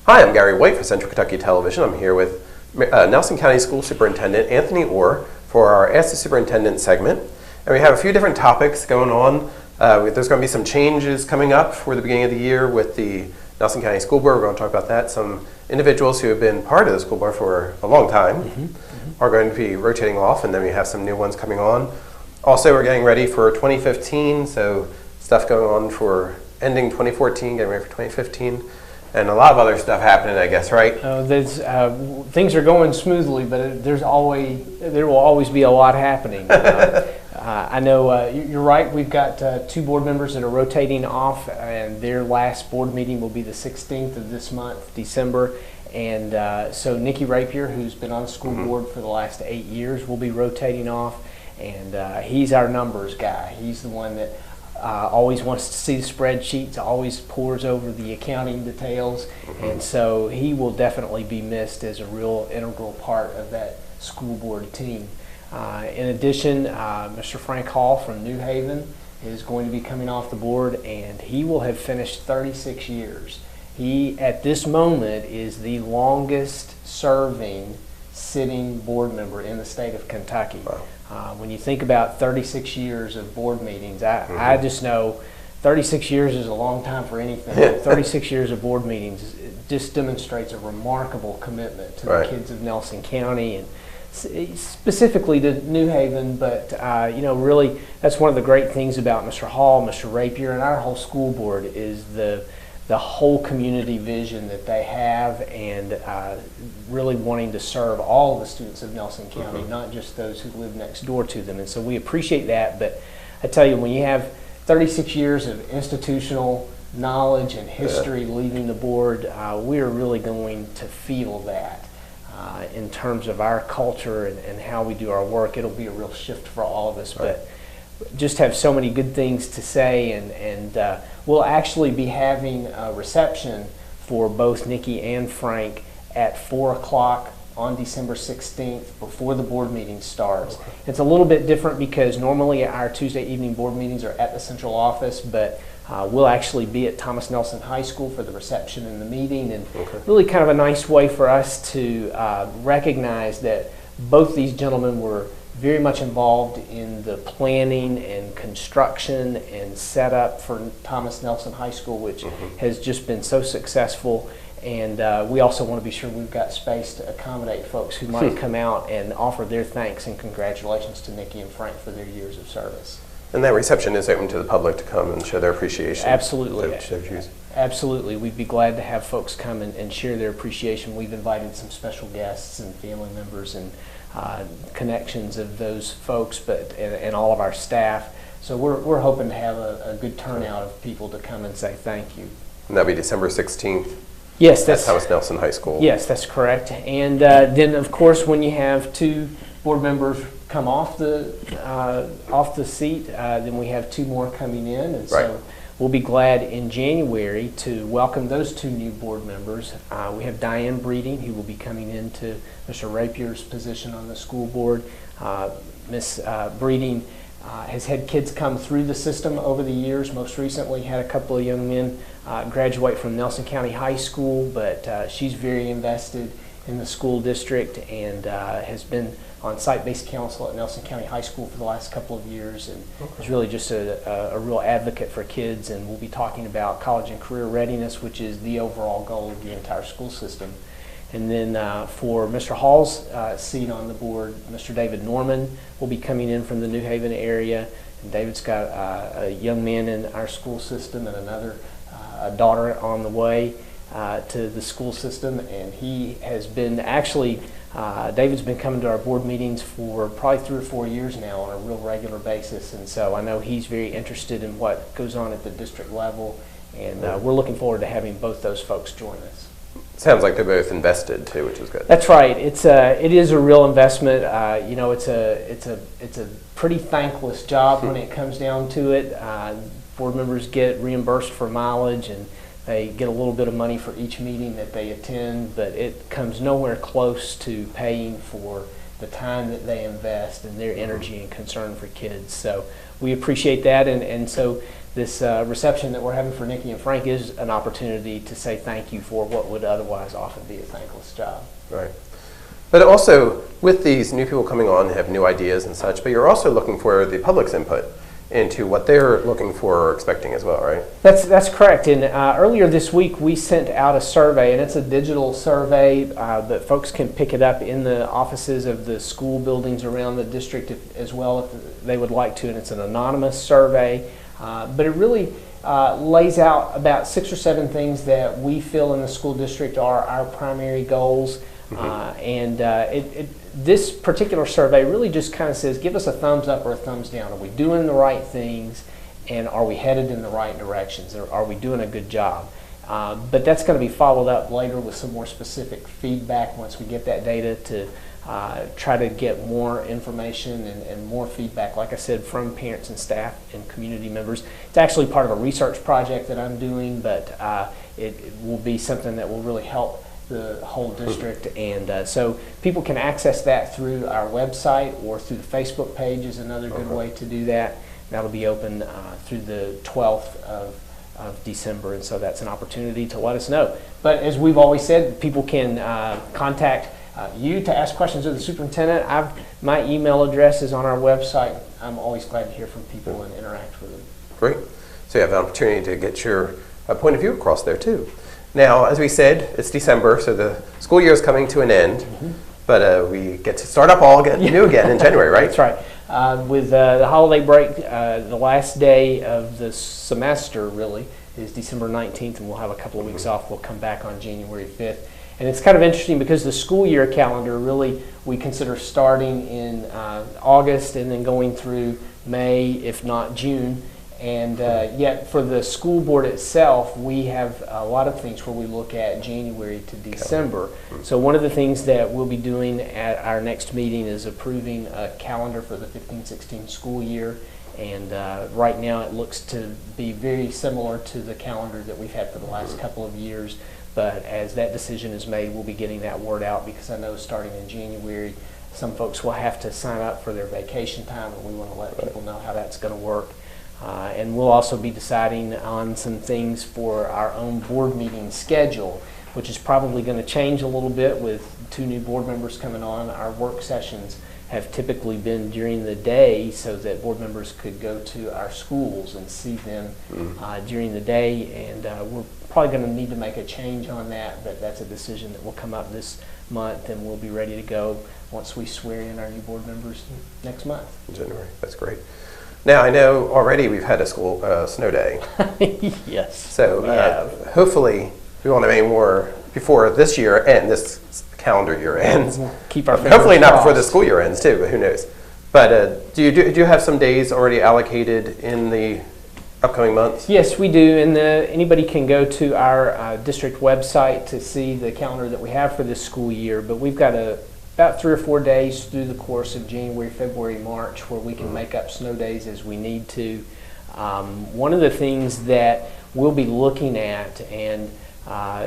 Hi, I'm Gary White for Central Kentucky Television. I'm here with Nelson County School Superintendent Anthony Orr for our Ask the Superintendent segment. And we have a few different topics going on. There's going to be some changes coming up for the beginning of the year with the Nelson County School Board. We're going to talk about that. Some individuals who have been part of the school board for a long time are going to be rotating off, and then we have some new ones coming on. Also, we're getting ready for 2015, so stuff going on for ending 2014, getting ready for 2015. And a lot of other stuff happening, I guess, right? Things are going smoothly, but there will always be a lot happening. I know you're right. We've got 2 board members that are rotating off, and their last board meeting will be the 16th of this month, December. And so Nikki Rapier, who's been on the school board for the last 8 years, will be rotating off. And he's our numbers guy. He's the one that always wants to see the spreadsheets, always pores over the accounting details, and so he will definitely be missed as a real integral part of that school board team. In addition, Mr. Frank Hall from New Haven is going to be coming off the board, and he will have finished 36 years. He, at this moment, is the longest serving sitting board member in the state of Kentucky. Wow. When you think about 36 years of board meetings, I just know 36 years is a long time for anything. 36 years of board meetings, it just demonstrates a remarkable commitment to the kids of Nelson County and specifically to New Haven. But really, that's one of the great things about Mr. Hall, Mr. Rapier, and our whole school board is the whole community vision that they have, and really wanting to serve all of the students of Nelson County, not just those who live next door to them. And so we appreciate that. But I tell you, when you have 36 years of institutional knowledge and history leaving the board, we are really going to feel that in terms of our culture and how we do our work. It'll be a real shift for all of us. But just have so many good things to say, and we'll actually be having a reception for both Nikki and Frank at 4 o'clock on December 16th before the board meeting starts. It's a little bit different because normally our Tuesday evening board meetings are at the central office, but we'll actually be at Thomas Nelson High School for the reception and the meeting, and really kind of a nice way for us to recognize that both these gentlemen were very much involved in the planning and construction and setup for Thomas Nelson High School, which has just been so successful. And we also want to be sure we've got space to accommodate folks who might come out and offer their thanks and congratulations to Nikki and Frank for their years of service. And that reception is open to the public to come and show their appreciation. Absolutely. Absolutely. We'd be glad to have folks come and share their appreciation. We've invited some special guests and family members and connections of those folks, and all of our staff. So we're hoping to have a good turnout of people to come and say thank you. And that'll be December 16th. Yes, that's Thomas Nelson High School. Yes, that's correct. And then, of course, when you have 2 board members come off the seat, then we have 2 more coming in, and so we'll be glad in January to welcome those 2 new board members. We have Diane Breeding, who will be coming into Mr. Rapier's position on the school board. Miss Breeding has had kids come through the system over the years. Most recently had a couple of young men graduate from Nelson County High School, but she's very invested in the school district and has been on site-based council at Nelson County High School for the last couple of years, and is really just a real advocate for kids. And we'll be talking about college and career readiness, which is the overall goal of the entire school system. And then for Mr. Hall's seat on the board, Mr. David Norman will be coming in from the New Haven area. And David's got a young man in our school system and another daughter on the way to the school system. And he has been actually, David's been coming to our board meetings for probably 3 or 4 years now on a real regular basis. And so I know he's very interested in what goes on at the district level. And we're looking forward to having both those folks join us. Sounds like they're both invested too, which is good. That's right. It is a real investment. It's a pretty thankless job when it comes down to it. Board members get reimbursed for mileage, and they get a little bit of money for each meeting that they attend, but it comes nowhere close to paying for the time that they invest and their energy and concern for kids. So we appreciate that, and so this reception that we're having for Nikki and Frank is an opportunity to say thank you for what would otherwise often be a thankless job. Right. But also, with these new people coming on, they have new ideas and such, but you're also looking for the public's input into what they're looking for or expecting as well, right? That's correct. And earlier this week, we sent out a survey, and it's a digital survey, but folks can pick it up in the offices of the school buildings around the district as well if they would like to, and it's an anonymous survey. But it really lays out about 6 or 7 things that we feel in the school district are our primary goals. This particular survey really just kind of says, give us a thumbs up or a thumbs down. Are we doing the right things, and are we headed in the right directions? Or are we doing a good job? But that's going to be followed up later with some more specific feedback once we get that data to try to get more information and more feedback, like I said, from parents and staff and community members. It's actually part of a research project that I'm doing, but it will be something that will really help the whole district, and so people can access that through our website or through the Facebook page is another good way to do that. That'll be open through the 12th of December, and so that's an opportunity to let us know. But as we've always said, people can contact you to ask questions of the superintendent. My email address is on our website. I'm always glad to hear from people and interact with them. Great. So you have an opportunity to get your point of view across there too. Now, as we said, it's December, so the school year is coming to an end, but we get to start up all new again in January, right? That's right. With the holiday break, the last day of the semester really is December 19th, and we'll have a couple of weeks off. We'll come back on January 5th. And it's kind of interesting because the school year calendar really we consider starting in August and then going through May, if not June. And yet for the school board itself, we have a lot of things where we look at January to December. So one of the things that we'll be doing at our next meeting is approving a calendar for the 15-16 school year. And right now it looks to be very similar to the calendar that we've had for the last couple of years. But as that decision is made, we'll be getting that word out, because I know starting in January, some folks will have to sign up for their vacation time, and we want to let people know how that's going to work. And we'll also be deciding on some things for our own board meeting schedule, which is probably going to change a little bit with 2 new board members coming on. Our work sessions have typically been during the day so that board members could go to our schools and see them during the day. And we're probably going to need to make a change on that, but that's a decision that will come up this month, and we'll be ready to go once we swear in our new board members next month. In January. That's great. Now, I know already we've had a school snow day. Yes. So hopefully we won't have any more before this year and this calendar year ends. We'll keep our fingers hopefully not crossed. before the school year ends too, but who knows. But do you have some days already allocated in the upcoming months? Yes, we do, and anybody can go to our district website to see the calendar that we have for this school year, but we've got about 3 or 4 days through the course of January, February, March where we can make up snow days as we need to. One of the things that we'll be looking at, and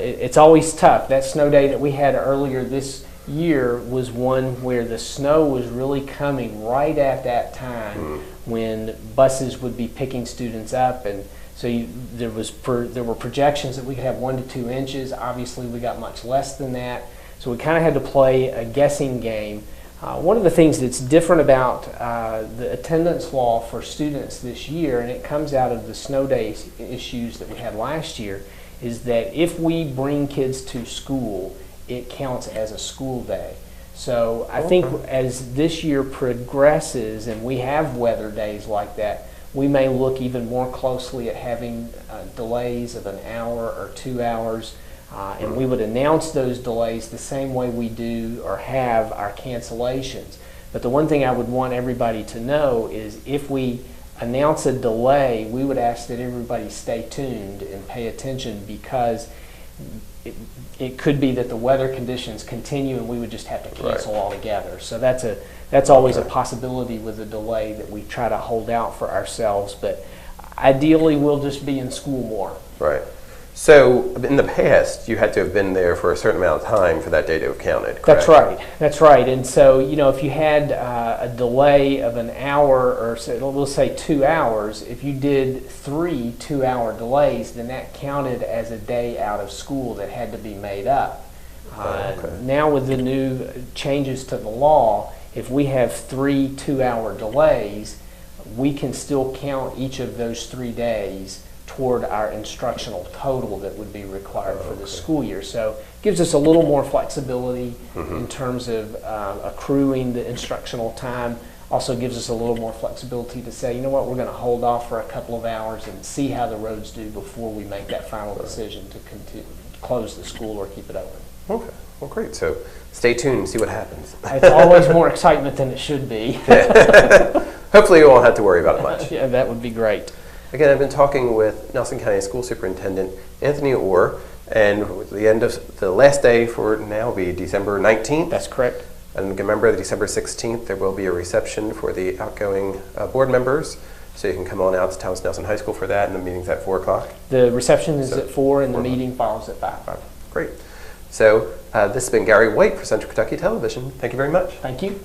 it's always tough, that snow day that we had earlier this year was one where the snow was really coming right at that time when buses would be picking students up, and so there were projections that we could have 1 to 2 inches. Obviously we got much less than that. So we kind of had to play a guessing game. One of the things that's different about the attendance law for students this year, and it comes out of the snow day issues that we had last year, is that if we bring kids to school, it counts as a school day. So I think as this year progresses and we have weather days like that, we may look even more closely at having delays of an hour or 2 hours. And we would announce those delays the same way we do or have our cancellations. But the one thing I would want everybody to know is if we announce a delay, we would ask that everybody stay tuned and pay attention, because it could be that the weather conditions continue and we would just have to cancel altogether. So that's always a possibility with a delay that we try to hold out for ourselves. But ideally, we'll just be in school more. Right. So in the past, you had to have been there for a certain amount of time for that day to have counted, correct? That's right. That's right. And so, you know, if you had a delay of an hour or we'll say 2 hours, if you did 3 2-hour delays, then that counted as a day out of school that had to be made up. Okay. Now with the new changes to the law, if we have 3 2-hour delays, we can still count each of those 3 days toward our instructional total that would be required for the school year. So it gives us a little more flexibility in terms of accruing the instructional time. Also gives us a little more flexibility to say, you know what, we're going to hold off for a couple of hours and see how the roads do before we make that final decision to close the school or keep it open. Okay, well great. So stay tuned, see what happens. It's always more excitement than it should be. Hopefully you won't have to worry about it much. Yeah, that would be great. Again, I've been talking with Nelson County School Superintendent Anthony Orr, and the end of the last day for now will be December 19th. That's correct. And remember, December 16th, there will be a reception for the outgoing board members, so you can come on out to Thomas Nelson High School for that, and the meeting's at 4 o'clock. The reception is at 4 and the meeting follows at 5. Great. So this has been Gary White for Central Kentucky Television. Thank you very much. Thank you.